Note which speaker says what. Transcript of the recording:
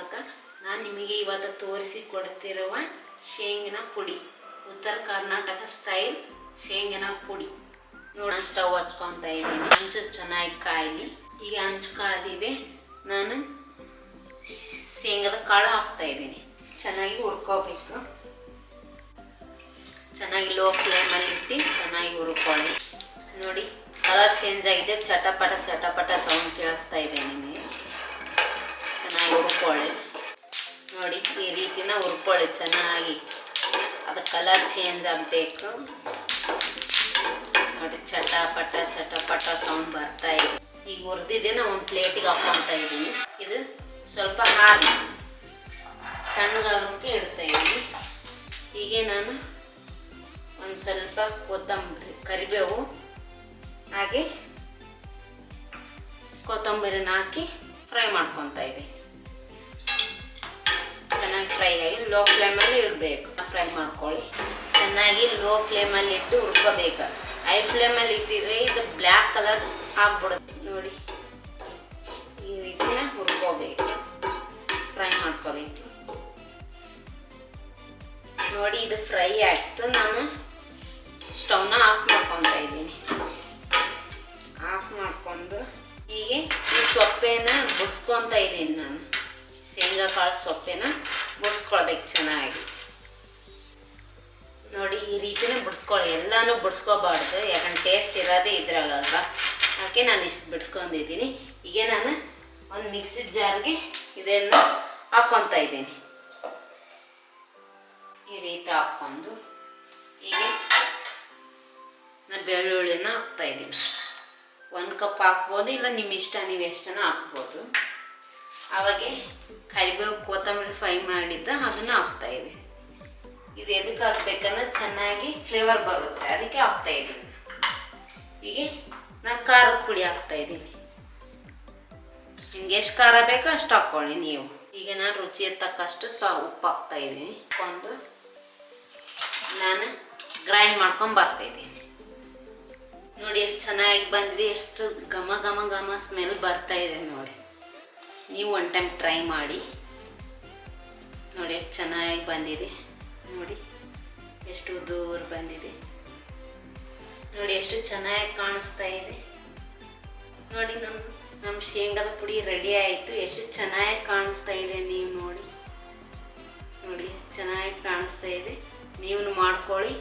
Speaker 1: ಸ್ವಾಗತ. ನಾನು ನಿಮಗೆ ಇವತ್ತು ತೋರಿಸಿಕೊಡ್ತಿರುವ ಶೇಂಗಿನ ಪುಡಿ, ಉತ್ತರ ಕರ್ನಾಟಕ ಸ್ಟೈಲ್ ಶೇಂಗಿನ ಪುಡಿ. ನೋಡಿ, ಸ್ಟವ್ ಹಚ್ಕೊತಾ ಇದ್ದೀನಿ. ಹಂಚು ಚೆನ್ನಾಗಿ ಕಾಯಲಿ. ಈಗ ಹಂಚು ಕಾದಿದೆ. ನಾನು ಶೇಂಗದ ಕಾಳು ಹಾಕ್ತಾ ಇದ್ದೀನಿ. ಚೆನ್ನಾಗಿ ಹುರ್ಕೋಬೇಕು. ಚೆನ್ನಾಗಿ ಲೋ ಫ್ಲೇಮಲ್ಲಿ ಇಟ್ಟು ಚೆನ್ನಾಗಿ ಹುರ್ಕೊಳ್ಳಿ. ನೋಡಿ, ಕಲರ್ ಚೇಂಜ್ ಆಗಿದೆ. ಚಟಪಟ ಚಟಪಟ ಸೌಂಡ್ ಕೇಳಿಸ್ತಾ ಇದೆ ನಿಮಗೆ. ಚೆನ್ನಾಗಿ ಹುರ್ಕೊಳ್ಳಿ. ನೋಡಿ, ಈ ರೀತಿನ ಹುರ್ಕೊಳ್ಳಿ ಚೆನ್ನಾಗಿ. ಅದು ಕಲರ್ ಚೇಂಜ್ ಆಗಬೇಕು. ನೋಡಿ, ಚಟಪಟ ಚಟಪಟ ಸೌಂಡ್ ಬರ್ತಾ ಇದೆ. ಈಗ ಹುರಿದಿದೆ. ನಾನು ಒಂದು ಪ್ಲೇಟಿಗೆ ಹಾಕ್ಕೊತಾ ಇದ್ದೀನಿ. ಇದು ಸ್ವಲ್ಪ ಹಾಲು ತಣ್ಣಗಾಗೋಕ್ಕೆ ಇಡ್ತಾ ಇದ್ದೀನಿ. ಹೀಗೆ ನಾನು ಒಂದು ಸ್ವಲ್ಪ ಕೊತ್ತಂಬರಿ, ಕರಿಬೇವು ಹಾಗೆ ಕೊತ್ತಂಬರಿನ ಹಾಕಿ ಫ್ರೈ ಮಾಡ್ಕೊತಾ ಇದ್ದೀನಿ. ಚೆನ್ನಾಗಿ ಫ್ರೈ ಆಗಿ ಲೋ ಫ್ಲೇಮಲ್ಲಿ ಇಡಬೇಕು. ಫ್ರೈ ಮಾಡ್ಕೊಳ್ಳಿ. ಚೆನ್ನಾಗಿ ಲೋ ಫ್ಲೇಮಲ್ಲಿ ಇಟ್ಟು ಹುರ್ಕೋಬೇಕು. ಹೈ ಫ್ಲೇಮಲ್ಲಿ ಇಟ್ಟಿದ್ರೆ ಇದು ಬ್ಲ್ಯಾಕ್ ಕಲರ್ ಆಗ್ಬಿಡುತ್ತೆ. ನೋಡಿ, ಈ ರೀತಿನ ಹುರ್ಕೋಬೇಕು, ಫ್ರೈ ಮಾಡ್ಕೋಬೇಕು. ನೋಡಿ, ಇದು ಫ್ರೈ ಆಯಿತು. ನಾನು ಸ್ಟವ್ನ ಆಫ್ ಮಾಡ್ಕೊತಾ ಇದ್ದೀನಿ. ಆಫ್ ಮಾಡಿಕೊಂಡು ಹೀಗೆ ಈ ಸೊಪ್ಪೆನ ಬುಡ್ಸ್ಕೊತಾ ಇದ್ದೀನಿ. ನಾನು ಶೇಂಗಾ ಕಾಳು ಸೊಪ್ಪೆನ ಬುಡ್ಸ್ಕೊಳ್ಬೇಕು ಚೆನ್ನಾಗಿ. ನೋಡಿ, ಈ ರೀತಿನ ಬಿಡಿಸ್ಕೊಳ್ಳಿ. ಎಲ್ಲನೂ ಬಿಡಿಸ್ಕೋಬಾರ್ದು, ಯಾಕಂದ್ರೆ ಟೇಸ್ಟ್ ಇರೋದೇ ಇದ್ರಾಗಲ್ವ. ಅದಕ್ಕೆ ನಾನು ಇಷ್ಟು ಬಿಡಿಸ್ಕೊಂಡಿದ್ದೀನಿ. ಈಗ ನಾನು ಒಂದು ಮಿಕ್ಸಿದ ಜಾರ್ಗೆ ಇದನ್ನು ಹಾಕ್ಕೊತಾ ಇದ್ದೀನಿ. ಈ ರೀತಿ ಹಾಕ್ಕೊಂಡು ಈಗ ನಾನು ಬೆಳ್ಳುಳ್ಳಿನ ಹಾಕ್ತಾಯಿದ್ದೀನಿ. 1 ಕಪ್ ಹಾಕ್ಬೋದು, ಇಲ್ಲ ನಿಮ್ಮ ಇಷ್ಟ, ನೀವು ಎಷ್ಟನ್ನ ಹಾಕ್ಬೋದು. ಆವಾಗೆ ಕರಿಬೇವು ಕೊತ್ತಂಬರಿ ಫ್ರೈ ಮಾಡಿದ್ದ ಅದನ್ನು ಹಾಕ್ತಾಯಿದ್ದೀನಿ. ಇದು ಎದಕ್ಕೆ ಹಾಕ್ಬೇಕನ್ನ ಚೆನ್ನಾಗಿ ಫ್ಲೇವರ್ ಬರುತ್ತೆ, ಅದಕ್ಕೆ ಹಾಕ್ತಾಯಿದ್ದೀನಿ. ಹೀಗೆ ನಾನು ಖಾರದ ಪುಡಿ ಹಾಕ್ತಾಯಿದ್ದೀನಿ. ನಿಮ್ಗೆ ಎಷ್ಟು ಖಾರ ಬೇಕೋ ಅಷ್ಟು ಹಾಕ್ಕೊಳ್ಳಿ ನೀವು. ಈಗ ನಾನು ರುಚಿಗೆ ತಕ್ಕಷ್ಟು ಉಪ್ಪು ಹಾಕ್ತಾಯಿದ್ದೀನಿ. ಒಂದು ನಾನು ಗ್ರೈಂಡ್ ಮಾಡ್ಕೊಂಡು ಬರ್ತಾಯಿದ್ದೀನಿ. ನೋಡಿ, ಎಷ್ಟು ಚೆನ್ನಾಗಿ ಬಂದಿದೆ. ಎಷ್ಟು ಘಮ ಘಮ ಘಮ ಸ್ಮೆಲ್ ಬರ್ತಾ ಇದೆ. ನೋಡಿ, ನೀವು ಒನ್ ಟೈಮ್ ಟ್ರೈ ಮಾಡಿ. ನೋಡಿ, ಎಷ್ಟು ಚೆನ್ನಾಗಿ ಬಂದಿದೆ. ನೋಡಿ, ಎಷ್ಟು ದೂರ ಬಂದಿದೆ. ನೋಡಿ, ಎಷ್ಟು ಚೆನ್ನಾಗಿ ಕಾಣಿಸ್ತಾ ಇದೆ. ನೋಡಿ, ನಮ್ಮ ಶೇಂಗಾದ ಪುಡಿ ರೆಡಿ ಆಯಿತು. ಎಷ್ಟು ಚೆನ್ನಾಗಿ ಕಾಣಿಸ್ತಾ ಇದೆ. ನೀವು ನೋಡಿ, ಚೆನ್ನಾಗಿ ಕಾಣಿಸ್ತಾ ಇದೆ. ನೀವು ಮಾಡ್ಕೊಳ್ಳಿ.